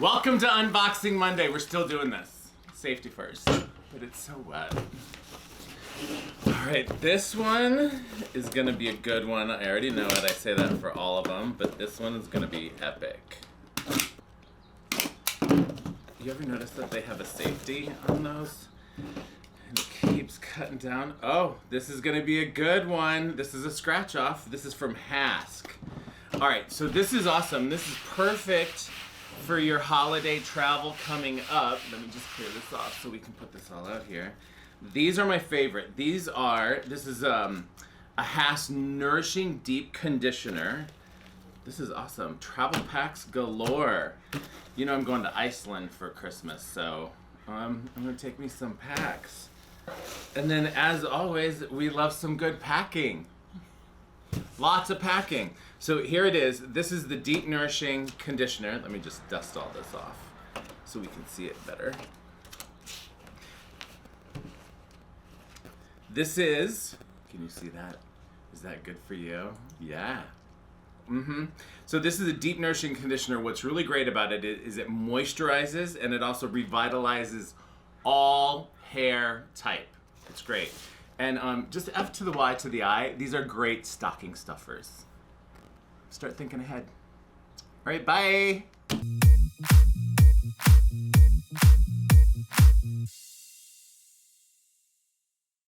Welcome to Unboxing Monday. We're still doing this. Safety first. But it's so wet. Alright, this one is going to be a good one. I already know it. I say that for all of them. But this one is going to be epic. You ever notice that they have a safety on those? And it keeps cutting down. Oh, this is going to be a good one. This is a scratch off. This is from Hask. Alright, so this is awesome. This is perfect for your holiday travel coming up. Let me just clear this off so we can put this all out here. These are my favorite. This is a Hask Nourishing Deep Conditioner. This is awesome. Travel packs galore. You know I'm going to Iceland for Christmas, so I'm gonna take me some packs. And then as always, we love some good packing. Lots of packing. So here it is. This is the Deep Nourishing Conditioner. Let me just dust all this off so we can see it better. This is, can you see that? Is that good for you? Yeah. So this is a Deep Nourishing Conditioner. What's really great about it is it moisturizes and it also revitalizes all hair type. It's great. And just F to the Y to the I, these are great stocking stuffers. Start thinking ahead. All right, bye.